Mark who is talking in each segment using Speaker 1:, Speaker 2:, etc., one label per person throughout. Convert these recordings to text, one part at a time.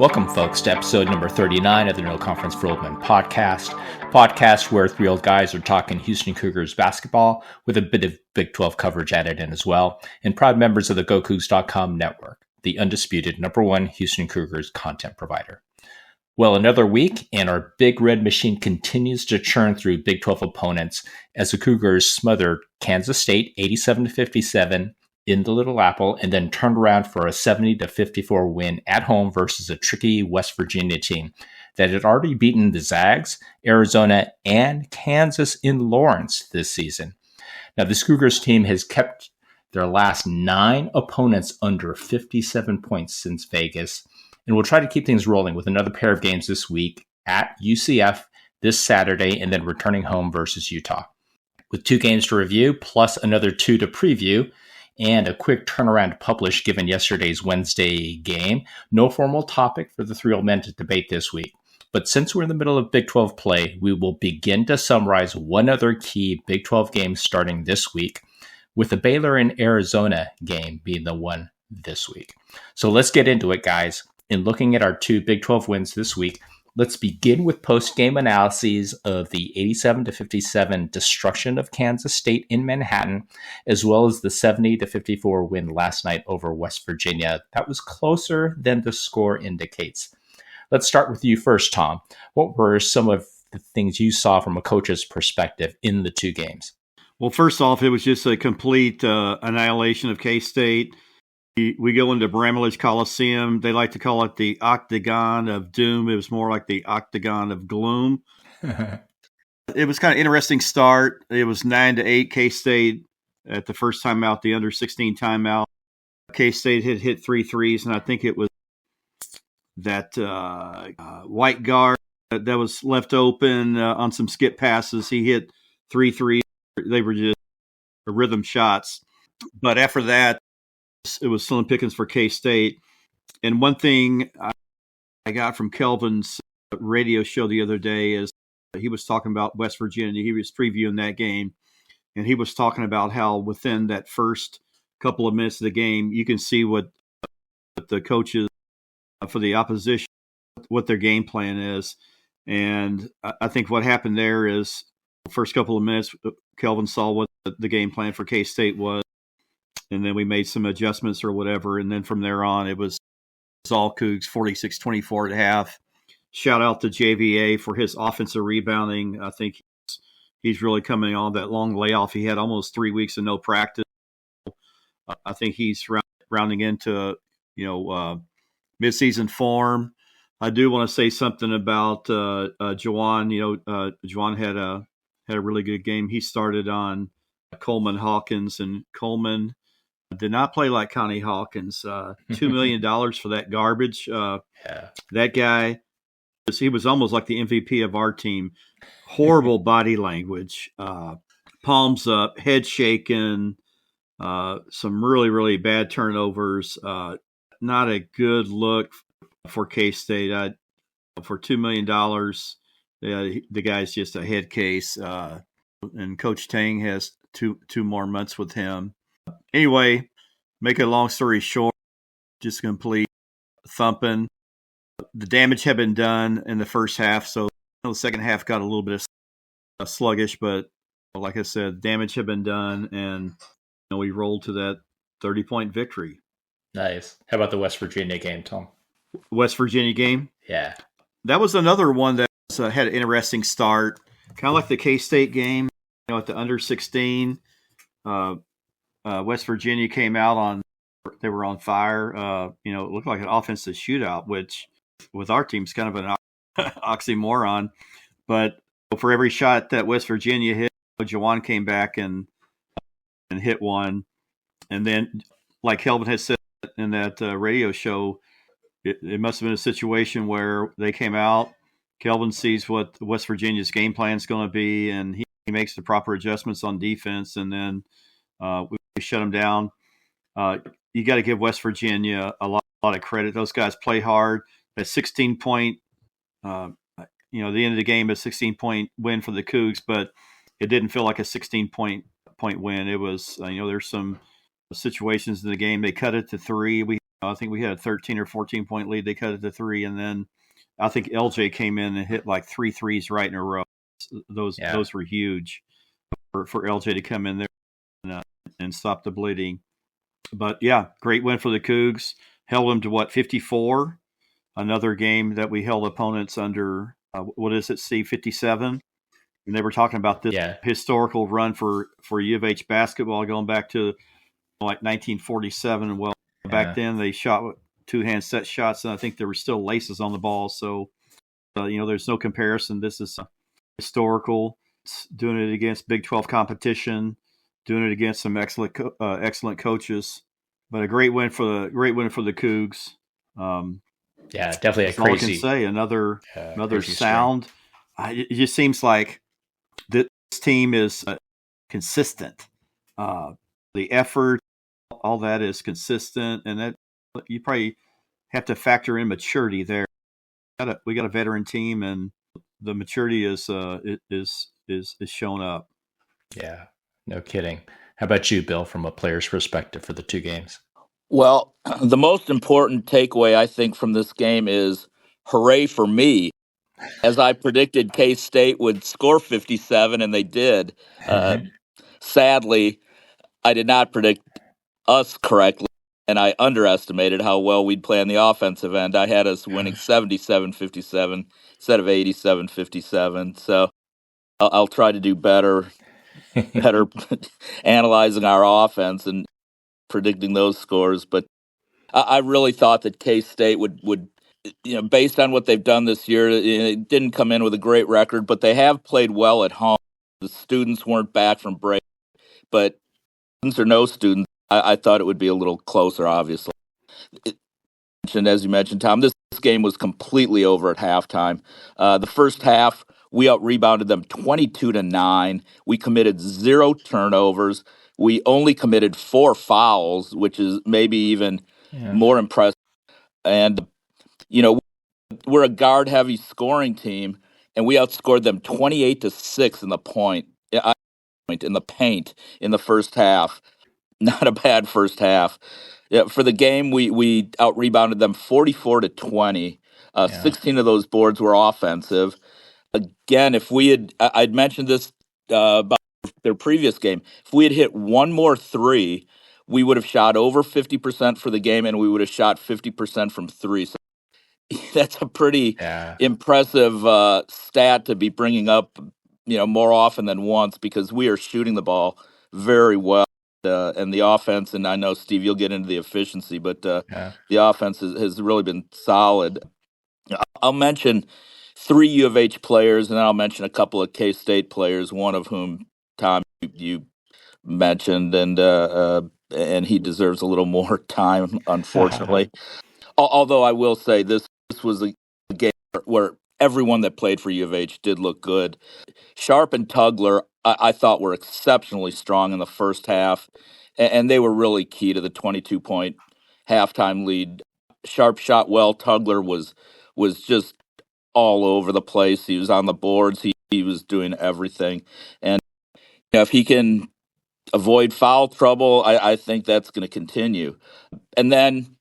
Speaker 1: Welcome, folks, to episode number 39 of the No Conference for Old Men podcast where three old guys are talking Houston Cougars basketball with a bit of Big 12 coverage added in as well, and proud members of the GoCoogs.com network, the undisputed number one Houston Cougars content provider. Well, another week, and our Big Red Machine continues to churn through Big 12 opponents as the Cougars smothered Kansas State 87-57 in the Little Apple, and then turned around for a 70-54 win at home versus a tricky West Virginia team that had already beaten the Zags, Arizona, and Kansas in Lawrence this season. Now, this Cougars team has kept their last 9 opponents under 57 points since Vegas, and we'll try to keep things rolling with another pair of games this week at UCF this Saturday, and then returning home versus Utah. With 2 games to review, plus another 2 to preview, and a quick turnaround to publish given yesterday's Wednesday game. No formal topic for the three old men to debate this week. But since we're in the middle of Big 12 play, we will begin to summarize one other key Big 12 game starting this week, with the Baylor and Arizona game being the one this week. So let's get into it, guys. In looking at our 2 Big 12 wins this week, let's begin with post-game analyses of the 87-57 destruction of Kansas State in Manhattan, as well as the 70-54 win last night over West Virginia. That was closer than the score indicates. Let's start with you first, Tom. What were some of the things you saw from a coach's perspective in the 2 games?
Speaker 2: Well, first off, it was just a complete annihilation of K-State. We go into Bramlage Coliseum. They like to call it the Octagon of Doom. It was more like the Octagon of Gloom. It was kind of interesting start. It was 9-8 K-State at the first timeout, the under 16 timeout. K-State had hit 3 threes, and I think it was that white guard that was left open on some skip passes. He hit 3 threes. They were just rhythm shots. But after that, it was slim pickings for K-State. And one thing I got from Kelvin's radio show the other day is he was talking about West Virginia. He was previewing that game, and he was talking about how within that first couple of minutes of the game, you can see what the coaches for the opposition, what their game plan is. And I think what happened there is the first couple of minutes, Kelvin saw what the game plan for K-State was. And then we made some adjustments or whatever. And then from there on, it was all Cougs 46-24 at half. Shout out to JVA for his offensive rebounding. I think he's really coming on that long layoff. He had almost 3 weeks of no practice. I think he's rounding into, midseason form. I do want to say something about Juwan. Juwan had a really good game. He started on Coleman Hawkins, and Coleman did not play like Connie Hawkins. $2 million for that garbage. That guy, he was almost like the MVP of our team. Horrible body language, palms up, head shaking, some really, really bad turnovers. Not a good look for K-State. For $2 million, the guy's just a head case. And Coach Tang has two more months with him. Anyway, make a long story short, just complete thumping. The damage had been done in the first half, so the second half got a little bit sluggish, but like I said, damage had been done, and we rolled to that 30-point victory.
Speaker 1: Nice. How about the West Virginia game, Tom?
Speaker 2: West Virginia game?
Speaker 1: Yeah.
Speaker 2: That was another one that had an interesting start, kind of like the K-State game, at the under 16. West Virginia came out they were on fire. It looked like an offensive shootout, which with our team is kind of an oxymoron. But for every shot that West Virginia hit, Juwan came back and hit one. And then, like Kelvin had said in that radio show, it must have been a situation where they came out, Kelvin sees what West Virginia's game plan is going to be, and he makes the proper adjustments on defense, and then we shut them down. You got to give West Virginia a lot of credit. Those guys play hard. That 16-point, the end of the game, a 16-point win for the Cougs, but it didn't feel like a 16-point win. It was, there's some situations in the game. They cut it to 3. We I think we had a 13 or 14 point lead. They cut it to 3, and then I think LJ came in and hit like 3 threes right in a row. Those were huge for LJ to come in there and stop the bleeding. But yeah, great win for the Cougs. Held them to 54. Another game that we held opponents under, Steve, 57. And they were talking about this historical run for U of H basketball going back to like 1947. Well, back then they shot 2-hand set shots, and I think there were still laces on the ball. So, there's no comparison. This is historical. It's doing it against Big 12 competition, doing it against some excellent coaches. But a great win for the Cougs.
Speaker 1: Definitely a crazy.
Speaker 2: All I can say. Another sound. It just seems like this team is consistent. The effort, all that is consistent, and that you probably have to factor in maturity there. We got a veteran team, and the maturity is shown up.
Speaker 1: Yeah, no kidding. How about you, Bill, from a player's perspective for the 2 games?
Speaker 3: Well, the most important takeaway, I think, from this game is hooray for me. As I predicted, K-State would score 57, and they did. Sadly, I did not predict us correctly, and I underestimated how well we'd play on the offensive end. I had us winning 77-57 instead of 87-57. So I'll try to do better analyzing our offense and predicting those scores. But I really thought that K-State would based on what they've done this year, it didn't come in with a great record, but they have played well at home. The students weren't back from break, but students or no students, I thought it would be a little closer, obviously. As you mentioned, Tom, this game was completely over at halftime. The first half, we out-rebounded them 22-9. We committed 0 turnovers. We only committed 4 fouls, which is maybe even more impressive. And, we're a guard-heavy scoring team, and we outscored them 28-6 in the paint in the first half. Not a bad first half. Yeah, for the game, we out-rebounded them 44-20. 16 of those boards were offensive. Again, if we had, I'd mentioned this about their previous game, if we had hit one more 3, we would have shot over 50% for the game, and we would have shot 50% from 3. So that's a pretty impressive stat to be bringing up, more often than once, because we are shooting the ball very well. And the offense, and I know, Steve, you'll get into the efficiency, but the offense has really been solid. I'll mention 3 U of H players, and then I'll mention a couple of K-State players, one of whom, Tom, you mentioned, and he deserves a little more time, unfortunately. Although I will say this was a game where everyone that played for U of H did look good. Sharp and Tugler, I thought, were exceptionally strong in the first half, and they were really key to the 22-point halftime lead. Sharp shot well. Tugler was just all over the place. He was on the boards. He was doing everything. And if he can avoid foul trouble, I think that's going to continue. And then,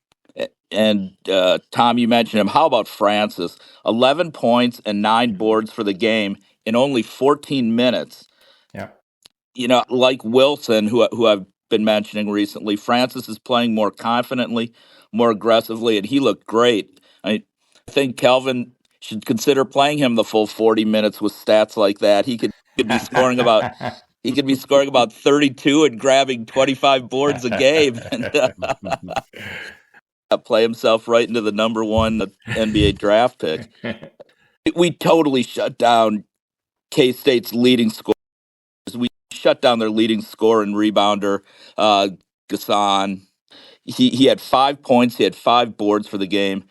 Speaker 3: Tom, you mentioned him. How about Francis? 11 points and 9 boards for the game in only 14 minutes.
Speaker 1: Yeah.
Speaker 3: Like Wilson, who I've been mentioning recently, Francis is playing more confidently, more aggressively, and he looked great. I think Kelvin should consider playing him the full 40 minutes with stats like that. He could be scoring about 32 and grabbing 25 boards a game, and play himself right into the number 1 NBA draft pick. We totally shut down K-State's leading scorer. We shut down their leading scorer and rebounder, GIXIN. He had 5 points. He had 5 boards for the game.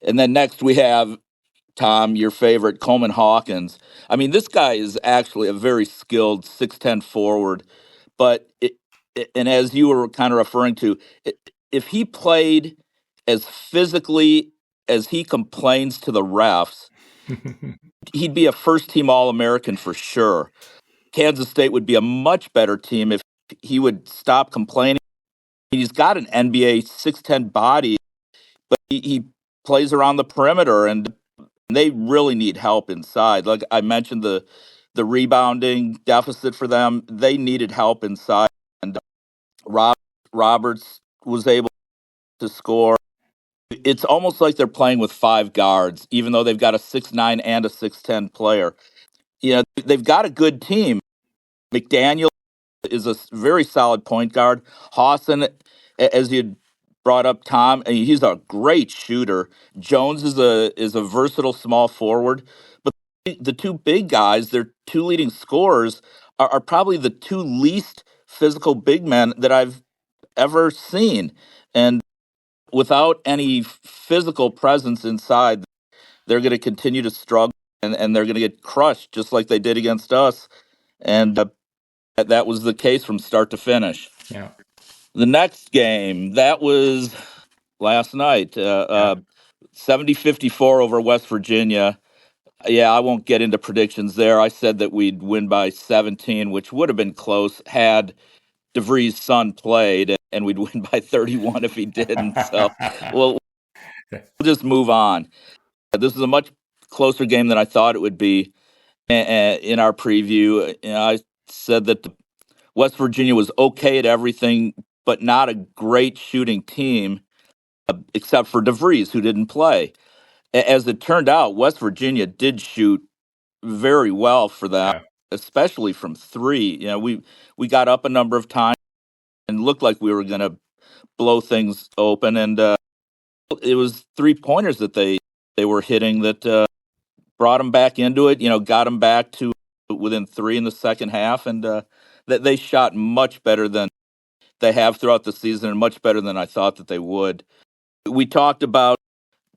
Speaker 3: And then next we have, Tom, your favorite, Coleman Hawkins. I mean, this guy is actually a very skilled 6'10" forward. But, and as you were kind of referring to, if he played as physically as he complains to the refs, he'd be a first-team All-American for sure. Kansas State would be a much better team if he would stop complaining. He's got an NBA 6'10" body, but he plays around the perimeter, and they really need help inside. Like I mentioned, the rebounding deficit for them, they needed help inside, and Roberts was able to score. It's almost like they're playing with five guards, even though they've got a 6'9" and a 6'10" player. They've got a good team. McDaniel is a very solid point guard. Hawson, as you brought up, Tom, he's a great shooter. Jones is a versatile small forward. But the two big guys, their two leading scorers, are probably the two least physical big men that I've ever seen. And without any physical presence inside, they're going to continue to struggle, and they're going to get crushed just like they did against us. And that was the case from start to finish.
Speaker 1: Yeah.
Speaker 3: The next game, that was last night, 70-54 over West Virginia. Yeah, I won't get into predictions there. I said that we'd win by 17, which would have been close had DeVries' son played, and we'd win by 31 if he didn't. So we'll just move on. This is a much closer game than I thought it would be. In our preview, I said that West Virginia was okay at everything, but not a great shooting team, except for DeVries, who didn't play. As it turned out, West Virginia did shoot very well for them, especially from three. We got up a number of times and looked like we were going to blow things open, and it was 3-pointers that they were hitting that brought them back into it. Got them back to within three in the second half, and that they shot much better than they have throughout the season, and much better than I thought that they would. We talked about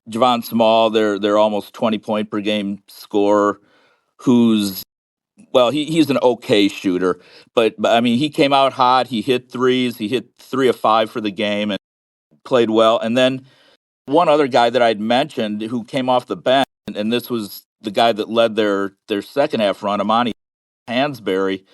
Speaker 3: Javon Small, their almost 20-point per game scorer, who's he's an okay shooter, but I mean, he came out hot. He hit threes. He hit 3 of 5 for the game and played well. And then one other guy that I'd mentioned who came off the bench, and this was the guy that led their second half run, Amani Hansberry.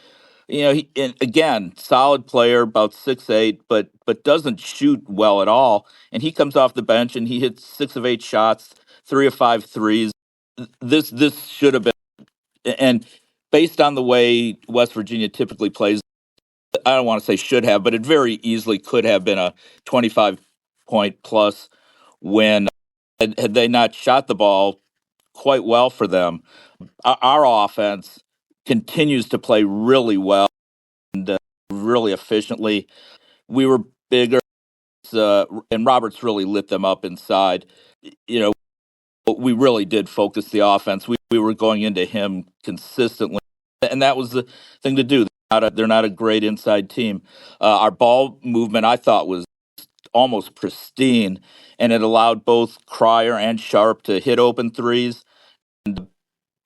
Speaker 3: Again, solid player, about 6'8", but doesn't shoot well at all. And he comes off the bench and he hits 6 of 8 shots, 3 of 5 threes. This should have been, and based on the way West Virginia typically plays, I don't want to say should have, but it very easily could have been a 25-point plus win had they not shot the ball quite well for them. Our offense continues to play really well and really efficiently. We were bigger, and Roberts really lit them up inside. We really did focus the offense. We were going into him consistently, and that was the thing to do. They're not a great inside team. Our ball movement, I thought, was almost pristine, and it allowed both Cryer and Sharp to hit open threes. And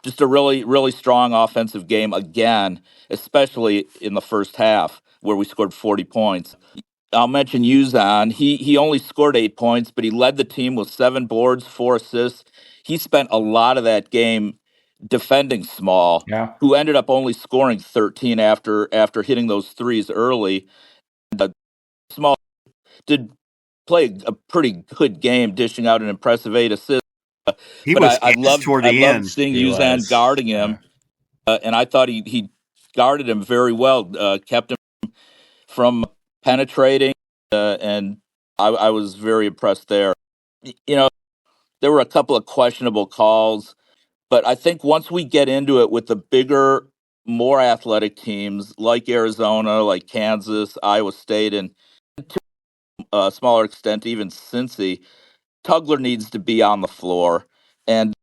Speaker 3: just a really, really strong offensive game again, especially in the first half where we scored 40 points. I'll mention Uzan. He only scored 8 points, but he led the team with 7 boards, 4 assists. He spent a lot of that game defending Small, who ended up only scoring 13 after hitting those threes early. Small did play a pretty good game, dishing out an impressive 8 assists. I loved seeing Uzan guarding him, and I thought he guarded him very well, kept him from penetrating, and I was very impressed there. There were a couple of questionable calls, but I think once we get into it with the bigger, more athletic teams like Arizona, like Kansas, Iowa State, and to a smaller extent even Cincy, Tugler needs to be on the floor. And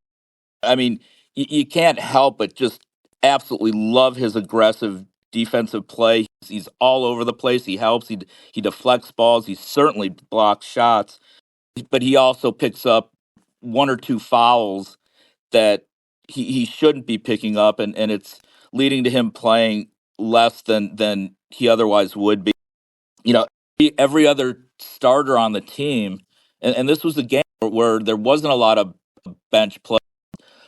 Speaker 3: I mean, you can't help but just absolutely love his aggressive defensive play. He's all over the place. He helps. He deflects balls. He certainly blocks shots, but he also picks up 1 or 2 fouls that he shouldn't be picking up, and it's leading to him playing less than he otherwise would be. Every other starter on the team, and this was a game where there wasn't a lot of bench play.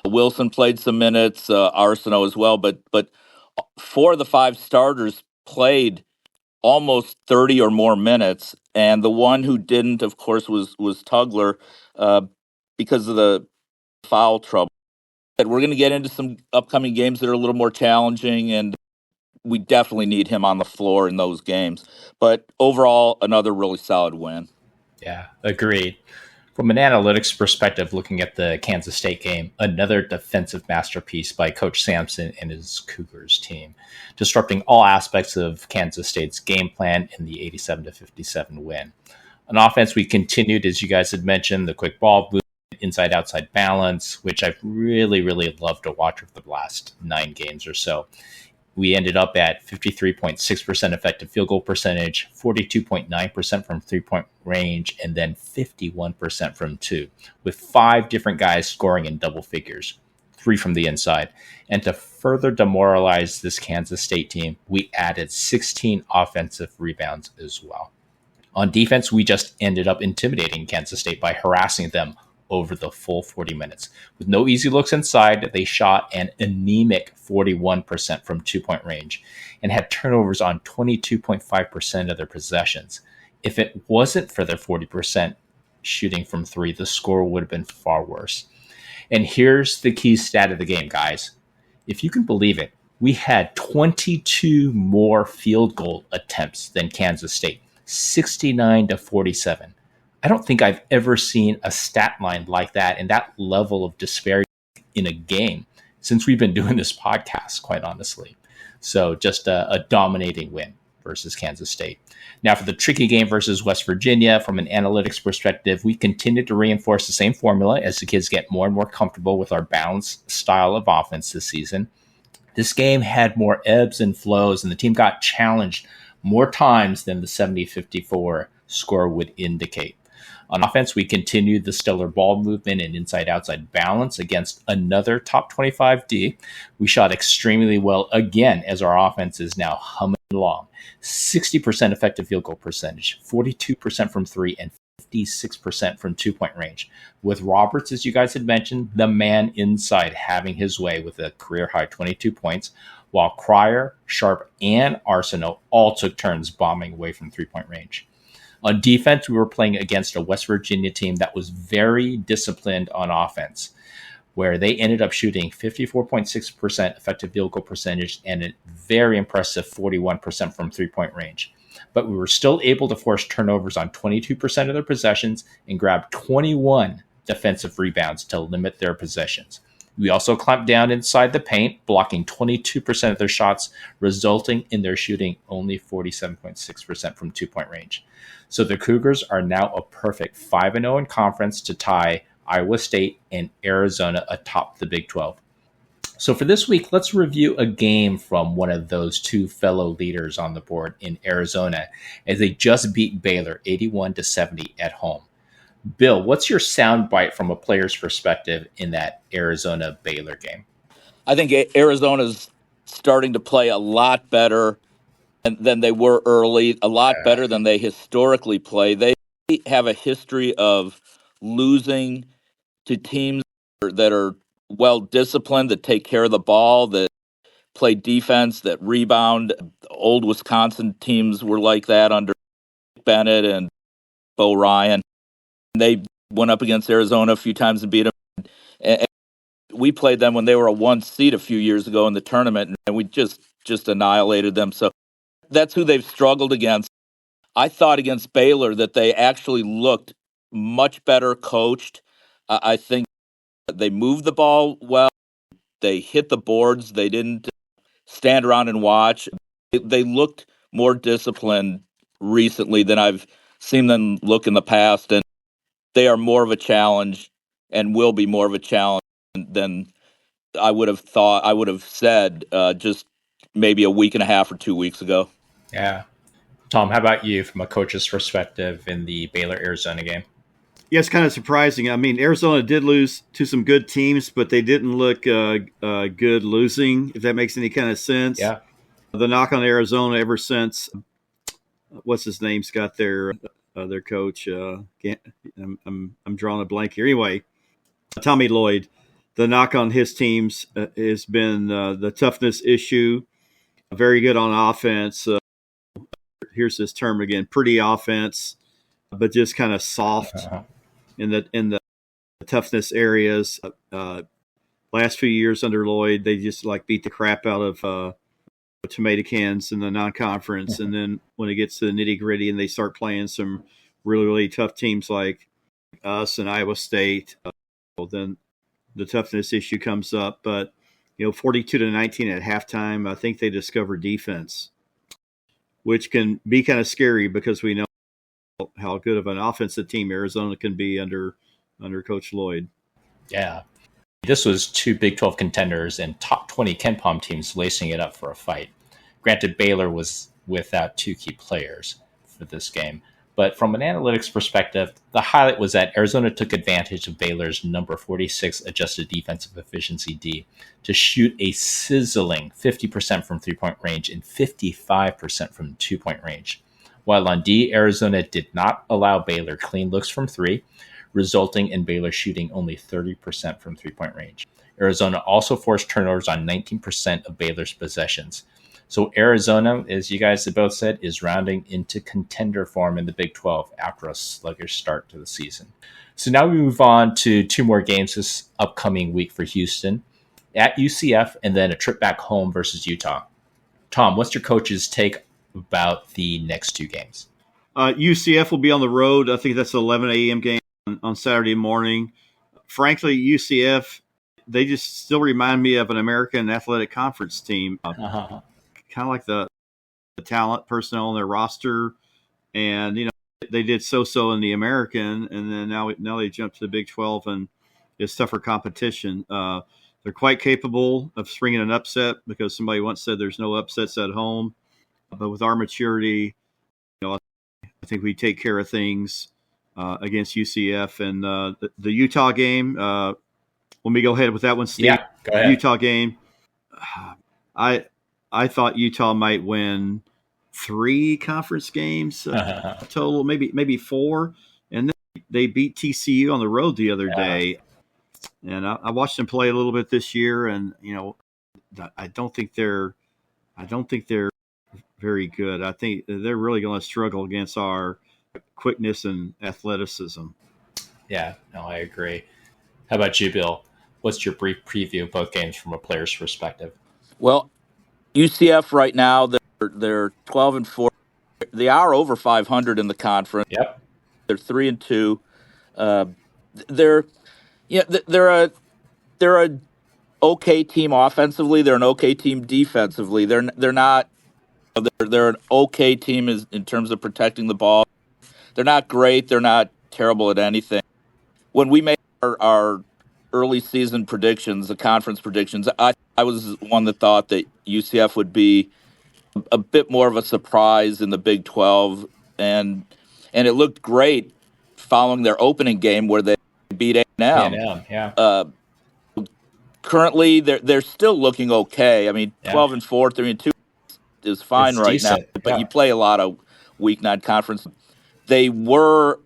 Speaker 3: Wilson played some minutes, Arsenault as well, but 4 of the 5 starters played almost 30 or more minutes. And the one who didn't, of course, was Tugler because of the foul trouble. We're going to get into some upcoming games that are a little more challenging, and we definitely need him on the floor in those games. But overall, another really solid win.
Speaker 1: Yeah, agreed. From an analytics perspective, looking at the Kansas State game, another defensive masterpiece by Coach Sampson and his Cougars team, disrupting all aspects of Kansas State's game plan in the 87-57 win. On offense, we continued, as you guys had mentioned, the quick ball movement, inside-outside balance, which I've really, really loved to watch over the last 9 games or so. We ended up at 53.6% effective field goal percentage, 42.9% from three-point range, and then 51% from two, with 5 different guys scoring in double figures, 3 from the inside. And to further demoralize this Kansas State team, we added 16 offensive rebounds as well. On defense, we just ended up intimidating Kansas State by harassing them over the full 40 minutes. With no easy looks inside, they shot an anemic 41% from two-point range and had turnovers on 22.5% of their possessions. If it wasn't for their 40% shooting from 3, the score would have been far worse. And here's the key stat of the game, guys. If you can believe it, we had 22 more field goal attempts than Kansas State, 69-47. I don't think I've ever seen a stat line like that and that level of disparity in a game since we've been doing this podcast, quite honestly. So just a dominating win versus Kansas State. Now for the tricky game versus West Virginia, from an analytics perspective, we continue to reinforce the same formula as the kids get more and more comfortable with our balanced style of offense this season. This game had more ebbs and flows, and the team got challenged more times than the 70-54 score would indicate. On offense, we continued the stellar ball movement and inside-outside balance against another top 25 D. We shot extremely well again as our offense is now humming along. 60% effective field goal percentage, 42% from 3, and 56% from two-point range. With Roberts, as you guys had mentioned, the man inside having his way with a career-high 22 points, while Cryer, Sharp, and Arsenault all took turns bombing away from three-point range. On defense, we were playing against a West Virginia team that was very disciplined on offense, where they ended up shooting 54.6% effective field goal percentage and a very impressive 41% from three-point range. But we were still able to force turnovers on 22% of their possessions and grab 21 defensive rebounds to limit their possessions. We also clamped down inside the paint, blocking 22% of their shots, resulting in their shooting only 47.6% from two-point range. So the Cougars are now a perfect 5-0 in conference to tie Iowa State and Arizona atop the Big 12. So for this week, let's review a game from one of those two fellow leaders on the board in Arizona as they just beat Baylor 81-70 at home. Bill, what's your soundbite from a player's perspective in that Arizona-Baylor game?
Speaker 3: I think Arizona's starting to play a lot better than they were early, a lot better than they historically play. They have a history of losing to teams that are well disciplined, that take care of the ball, that play defense, that rebound. Old Wisconsin teams were like that under Bennett and Bo Ryan. They went up against Arizona a few times and beat them. And we played them when they were a 1 seed a few years ago in the tournament, and we just annihilated them. So that's who they've struggled against. I thought against Baylor that they actually looked much better coached. I think they moved the ball well. They hit the boards. They didn't stand around and watch. They looked more disciplined recently than I've seen them look in the past, and they are more of a challenge and will be more of a challenge than I would have thought. I would have said just maybe a week and a half or 2 weeks ago.
Speaker 1: Yeah. Tom, how about you from a coach's perspective in the Baylor-Arizona game?
Speaker 2: Yeah, it's kind of surprising. I mean, Arizona did lose to some good teams, but they didn't look good losing, if that makes any kind of sense.
Speaker 1: Yeah.
Speaker 2: The knock on Arizona ever since, what's his name's got their coach. I'm drawing a blank here. Anyway, Tommy Lloyd. The knock on his teams has been the toughness issue. Very good on offense. here's this term again, pretty offense, but just kind of soft in the toughness areas. Last few years under Lloyd, they just like beat the crap out of tomato cans in the non-conference, and then when it gets to the nitty-gritty and they start playing some really, really tough teams like us and Iowa State, then the toughness issue comes up. But 42-19 at halftime, I think they discovered defense, which can be kind of scary because we know how good of an offensive team Arizona can be under Coach Lloyd.
Speaker 1: Yeah. This was two Big 12 contenders and top 20 KenPom teams lacing it up for a fight. Granted, Baylor was without two key players for this game. But from an analytics perspective, the highlight was that Arizona took advantage of Baylor's number 46 adjusted defensive efficiency D to shoot a sizzling 50% from three-point range and 55% from two-point range. While on D, Arizona did not allow Baylor clean looks from three, resulting in Baylor shooting only 30% from three-point range. Arizona also forced turnovers on 19% of Baylor's possessions. So Arizona, as you guys have both said, is rounding into contender form in the Big 12 after a sluggish start to the season. So now we move on to two more games this upcoming week for Houston, at UCF and then a trip back home versus Utah. Tom, what's your coach's take about the next two games?
Speaker 2: UCF will be on the road. I think that's an 11 a.m. game on Saturday morning. Frankly, UCF, they just still remind me of an American Athletic Conference team. Kind of like the talent personnel on their roster. And, they did so-so in the American, and then now they jump to the Big 12, and it's tougher competition. They're quite capable of stringing an upset because somebody once said there's no upsets at home. But with our maturity, I think we take care of things against UCF. And the Utah game, let me go ahead with that one, Steve.
Speaker 1: Yeah, go ahead.
Speaker 2: Utah game. I thought Utah might win 3 conference games total, maybe 4. And then they beat TCU on the road the other day. And I watched them play a little bit this year, and I don't think they're very good. I think they're really going to struggle against our quickness and athleticism.
Speaker 1: Yeah, no, I agree. How about you, Bill? What's your brief preview of both games from a player's perspective?
Speaker 3: Well, UCF right now, they're 12-4. They are over 500 in the conference.
Speaker 1: Yep.
Speaker 3: They're 3-2. They're a okay team offensively. They're an okay team defensively. They're not. They're an okay team in terms of protecting the ball. They're not great. They're not terrible at anything. When we made our early season predictions, the conference predictions, I was one that thought that UCF would be a bit more of a surprise in the Big 12, and it looked great following their opening game where they beat A&M.
Speaker 1: Yeah.
Speaker 3: Currently, they're still looking okay. I mean, 12-4, 3-2 is fine right decent. Now, but you play a lot of week 9 conference. They were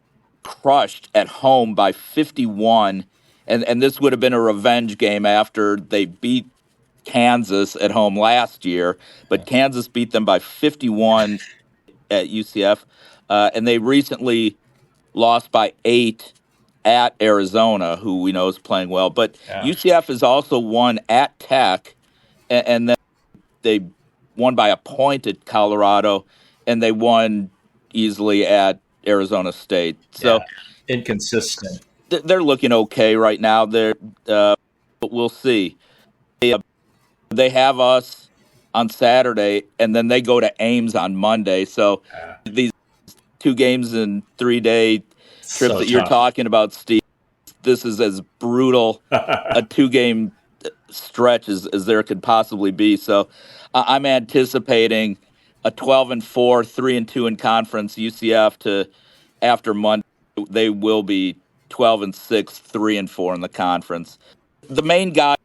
Speaker 3: crushed at home by 51, and this would have been a revenge game after they beat Kansas at home last year, but Kansas beat them by 51 at UCF, and they recently lost by 8 at Arizona, who we know is playing well. But UCF has also won at Tech, and then they won by a point at Colorado, and they won easily at Arizona State. So
Speaker 1: inconsistent.
Speaker 3: They're looking okay right now. But we'll see. They have us on Saturday, and then they go to Ames on Monday. So these 2 games in 3-day trips that you're talking about, Steve, this is as brutal a 2-game stretch as there could possibly be. So I'm anticipating a 12-4, 3-2 in conference. UCF to after Monday, they will be 12-6, 3-4 in the conference. The main guy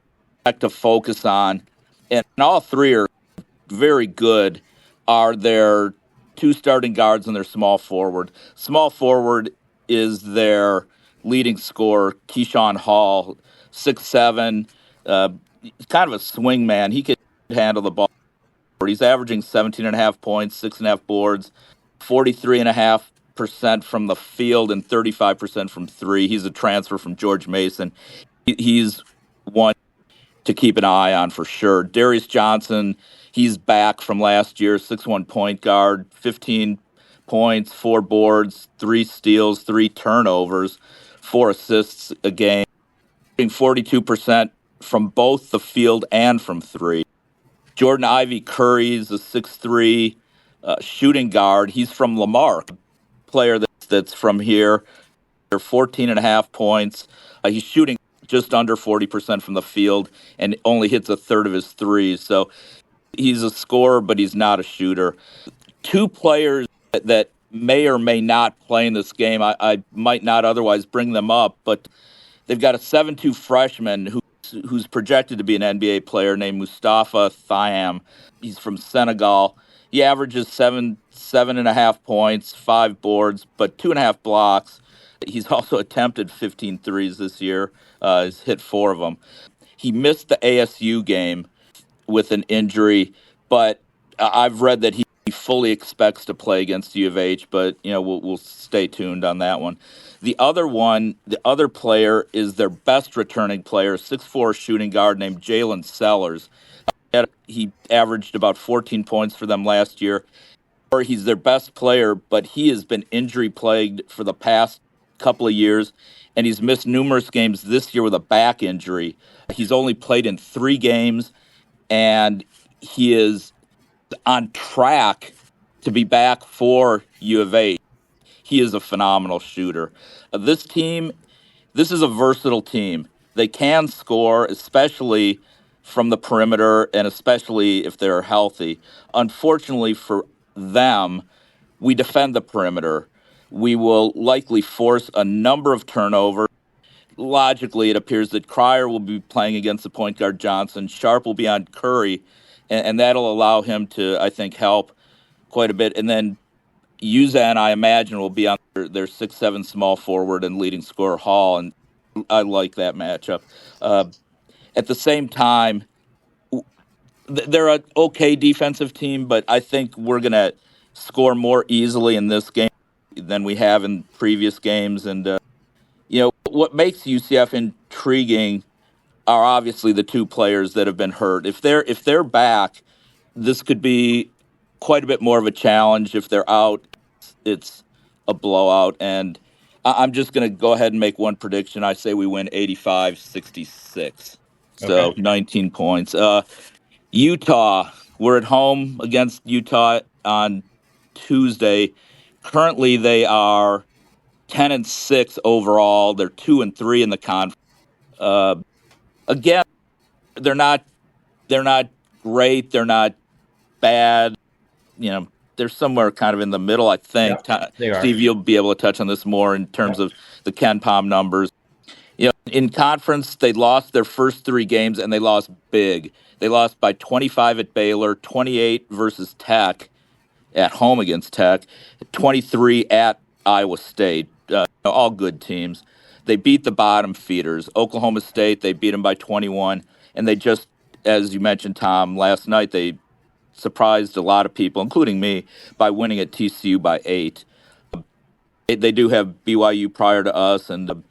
Speaker 3: to focus on, and all 3 are very good, are their 2 starting guards and their small forward. Small forward is their leading scorer, Keyshawn Hall, 6'7", kind of a swing man. He can handle the ball. He's averaging 17.5 points, 6.5 boards, 43.5% from the field, and 35% from three. He's a transfer from George Mason. He's one to keep an eye on for sure. Darius Johnson, he's back from last year, 6'1" point guard, 15 points, 4 boards, 3 steals, 3 turnovers, 4 assists a game, 42% from both the field and from three. Jordan Ivy Curry's a 6'3" shooting guard. He's from Lamar, player that's from here. 14.5 points. He's shooting just under 40% from the field and only hits a third of his threes. So he's a scorer, but he's not a shooter. 2 players that may or may not play in this game, I might not otherwise bring them up, but they've got a 7'2" freshman who's projected to be an NBA player named Mustafa Thiam. He's from Senegal. He averages 7.5 points, 5 boards, but 2.5 blocks. He's also attempted 15 threes this year. He's hit 4 of them. He missed the ASU game with an injury, but I've read that he fully expects to play against U of H, but we'll stay tuned on that one. The other player is their best returning player, 6'4" shooting guard named Jalen Sellers. He averaged about 14 points for them last year. He's their best player, but he has been injury plagued for the past couple of years, and he's missed numerous games this year with a back injury. He's only played in 3 games, and he is on track to be back for U of H. He is a phenomenal shooter. This is a versatile team. They can score, especially from the perimeter and especially if they're healthy. Unfortunately for them, we defend the perimeter. We will likely force a number of turnovers. Logically, it appears that Cryer will be playing against the point guard Johnson. Sharp will be on Curry, and that'll allow him to, I think, help quite a bit. And then Uzan, I imagine, will be on their 6'7" small forward and leading scorer Hall, and I like that matchup. At the same time, they're an okay defensive team, but I think we're going to score more easily in this game than we have in previous games. And, what makes UCF intriguing are obviously the 2 players that have been hurt. If they're back, this could be quite a bit more of a challenge. If they're out, it's a blowout. And I'm just going to go ahead and make one prediction. I say we win 85-66. So okay. 19 points. Utah, we're at home against Utah on Tuesday. Currently, they are 10-6 overall. They're 2-3 in the conference. Again, they're not great. They're not bad. They're somewhere kind of in the middle, I think.
Speaker 1: Yeah, they are.
Speaker 3: Steve, you'll be able to touch on this more in terms of the Ken Pom numbers. In conference, they lost their first 3 games, and they lost big. They lost by 25 at Baylor, 28 versus Tech at home against Tech, 23 at Iowa State. All good teams. They beat the bottom feeders. Oklahoma State, they beat them by 21. And they just, as you mentioned, Tom, last night they surprised a lot of people, including me, by winning at TCU by 8. They do have BYU prior to us, and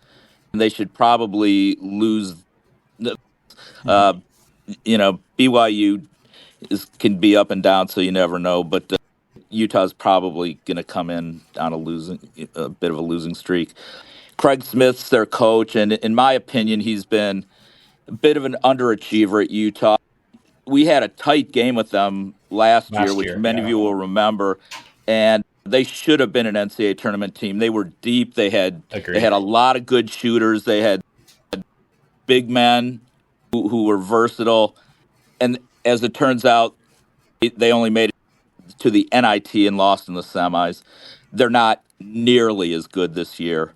Speaker 3: they should probably lose. BYU can be up and down, so you never know. But Utah's probably going to come in on a bit of a losing streak. Craig Smith's their coach, and in my opinion, he's been a bit of an underachiever at Utah. We had a tight game with them last year, which many of you will remember, and they should have been an NCAA tournament team. They were deep. They had a lot of good shooters. They had big men who were versatile, and as it turns out, they only made it to the NIT and lost in the semis. They're not nearly as good this year.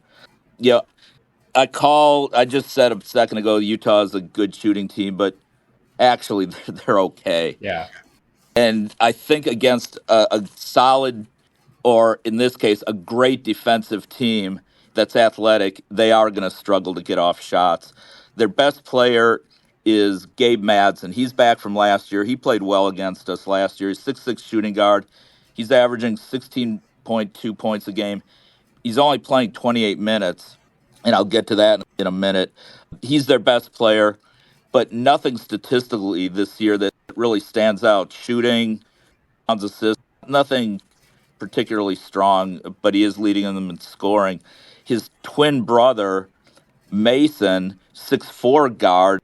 Speaker 3: I just said a second ago Utah is a good shooting team, but actually they're okay.
Speaker 1: Yeah.
Speaker 3: And I think against a solid, or in this case, a great defensive team that's athletic, they are going to struggle to get off shots. Their best player is Gabe Madsen. He's back from last year. He played well against us last year. He's 6'6" shooting guard. He's averaging 16.2 points a game. He's only playing 28 minutes, and I'll get to that in a minute. He's their best player, but nothing statistically this year that really stands out. Shooting, assists, nothing particularly strong, but he is leading them in scoring. His twin brother, Mason, 6'4" guard,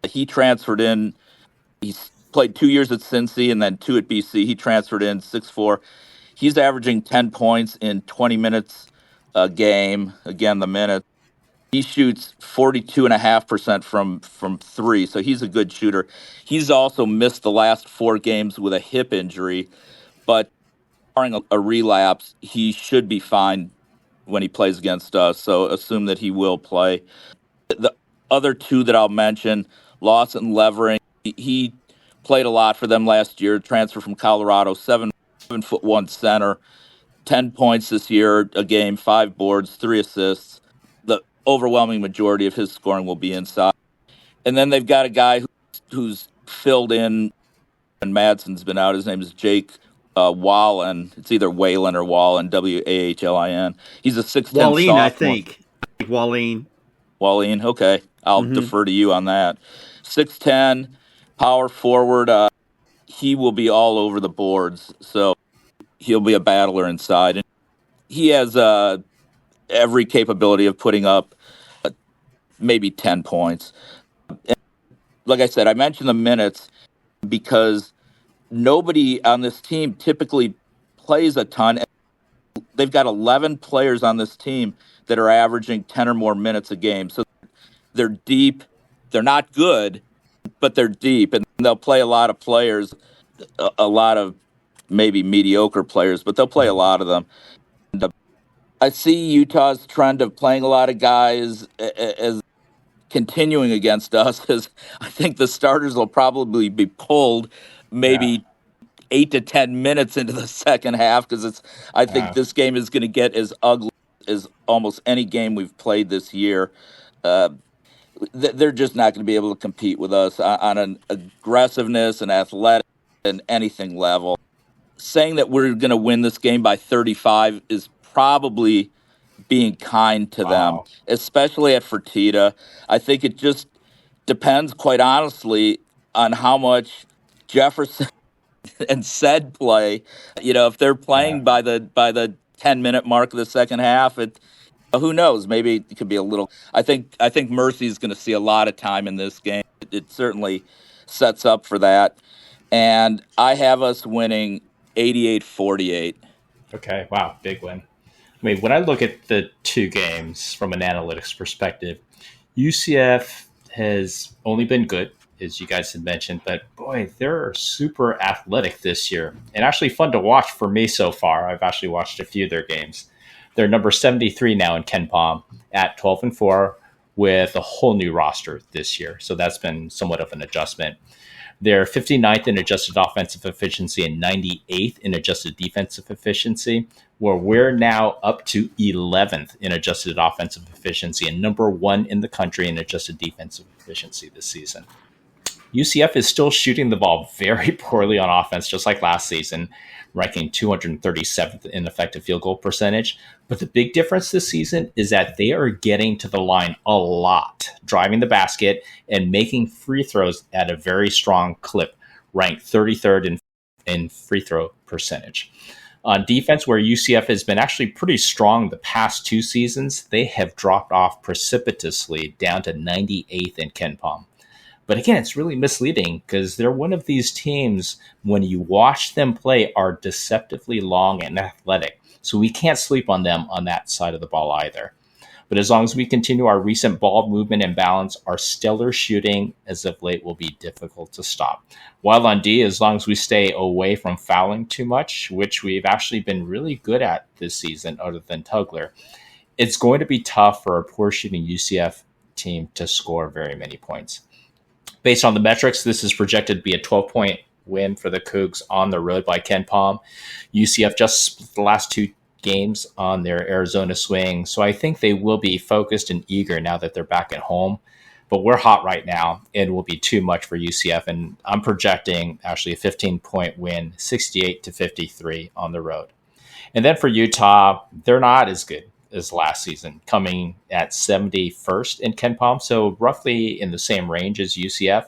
Speaker 3: he transferred in. He's played 2 years at Cincy and then 2 at BC. He transferred in 6'4". He's averaging 10 points in 20 minutes a game. Again, the minute. He shoots 42.5% from three, so he's a good shooter. He's also missed the last 4 games with a hip injury, but barring a relapse, he should be fine when he plays against us. So assume that he will play. The other 2 that I'll mention, Lawson Levering, he played a lot for them last year. Transfer from Colorado, 7'1" center, 10 points this year a game, 5 boards, 3 assists. The overwhelming majority of his scoring will be inside. And then they've got a guy who's filled in, and Madsen's been out. His name is Jake Wallen. It's either Whalen or Wallen, Wahlin. He's a 6'10"
Speaker 2: Wallin,
Speaker 3: sophomore.
Speaker 2: I think. Wallin.
Speaker 3: Okay. I'll defer to you on that. 6'10", power forward. He will be all over the boards, so he'll be a battler inside. And he has every capability of putting up maybe 10 points. And like I said, I mentioned the minutes because nobody on this team typically plays a ton. They've got 11 players on this team that are averaging 10 or more minutes a game. So they're deep. They're not good, but they're deep. And they'll play a lot of players, a lot of maybe mediocre players, but they'll play a lot of them. And, I see Utah's trend of playing a lot of guys as continuing against us, because I think the starters will probably be pulled maybe 8 to 10 minutes into the second half, because I think this game is going to get as ugly as almost any game we've played this year. They're just not going to be able to compete with us on an aggressiveness and athletic and anything level. Saying that we're going to win this game by 35 is probably being kind to them, especially at Fertitta. I think it just depends, quite honestly, on how much Jefferson and said play. If they're playing by the 10-minute mark of the second half, who knows? Maybe it could be a little. I think Mercy's going to see a lot of time in this game. It certainly sets up for that, and I have us winning 88-48.
Speaker 1: Okay, wow, big win. I mean, when I look at the 2 games from an analytics perspective, UCF has only been good, as you guys had mentioned, but boy, they're super athletic this year and actually fun to watch for me so far. I've actually watched a few of their games. They're number 73 now in KenPom at 12-4 with a whole new roster this year. So that's been somewhat of an adjustment. They're 59th in adjusted offensive efficiency and 98th in adjusted defensive efficiency, where we're now up to 11th in adjusted offensive efficiency and number 1 in the country in adjusted defensive efficiency this season. UCF is still shooting the ball very poorly on offense, just like last season, ranking 237th in effective field goal percentage. But the big difference this season is that they are getting to the line a lot, driving the basket and making free throws at a very strong clip, ranked 33rd in free throw percentage. On defense, where UCF has been actually pretty strong the past 2 seasons, they have dropped off precipitously down to 98th in KenPom. But again, it's really misleading because they're one of these teams, when you watch them play, are deceptively long and athletic. So we can't sleep on them on that side of the ball either. But as long as we continue our recent ball movement and balance, our stellar shooting as of late will be difficult to stop. While on D, as long as we stay away from fouling too much, which we've actually been really good at this season other than Tugler, it's going to be tough for a poor shooting UCF team to score very many points. Based on the metrics, this is projected to be a 12-point win for the Cougs on the road by KenPom. UCF just split the last 2 games on their Arizona swing, so I think they will be focused and eager now that they're back at home. But we're hot right now and will be too much for UCF. And I'm projecting actually a 15-point win, 68-53 on the road. And then for Utah, they're not as good as last season, coming at 71st in KenPom, so roughly in the same range as UCF.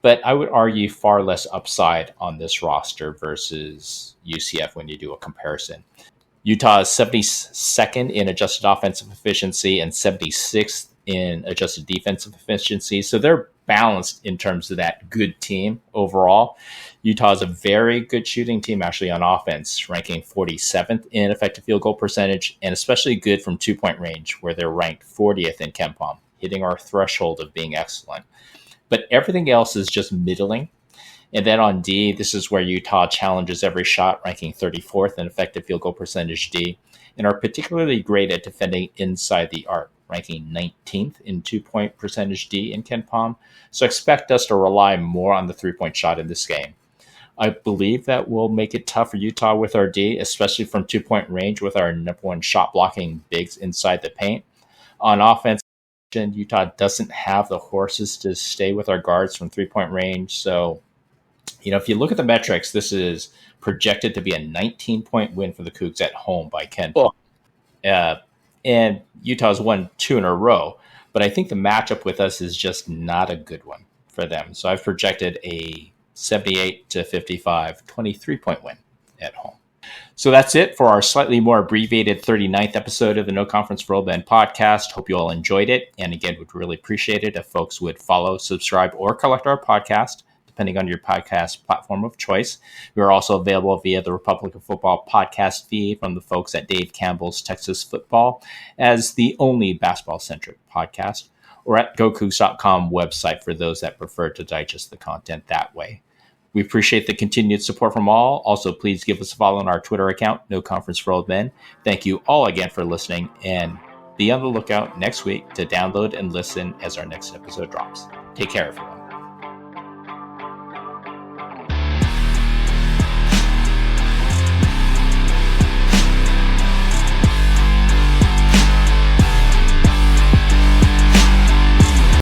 Speaker 1: But I would argue far less upside on this roster versus UCF when you do a comparison. Utah is 72nd in adjusted offensive efficiency and 76th in adjusted defensive efficiency. So they're balanced in terms of that good team overall. Utah is a very good shooting team actually on offense, ranking 47th in effective field goal percentage, and especially good from 2-point range, where they're ranked 40th in KenPom, hitting our threshold of being excellent. But everything else is just middling. And then on D, this is where Utah challenges every shot, ranking 34th in effective field goal percentage D, and are particularly great at defending inside the arc, ranking 19th in 2-point percentage D in KenPom. So expect us to rely more on the 3-point shot in this game. I believe that will make it tough for Utah with our D, especially from 2-point range with our number one shot blocking bigs inside the paint. On offense, Utah doesn't have the horses to stay with our guards from 3-point range. So, if you look at the metrics, this is projected to be a 19-point win for the Cougs at home by KenPom. And Utah's won 2 in a row, but I think the matchup with us is just not a good one for them. So I've projected a 78-55, 23-point win at home. So that's it for our slightly more abbreviated 39th episode of the No Conference for Old Men podcast. Hope you all enjoyed it. And again, would really appreciate it if folks would follow, subscribe, or collect our podcast, depending on your podcast platform of choice. We are also available via the Republic of Football podcast feed from the folks at Dave Campbell's Texas Football as the only basketball-centric podcast, or at GoCoogs.com website for those that prefer to digest the content that way. We appreciate the continued support from all. Also, please give us a follow on our Twitter account, No Conference for Old Men. Thank you all again for listening, and be on the lookout next week to download and listen as our next episode drops. Take care, everyone.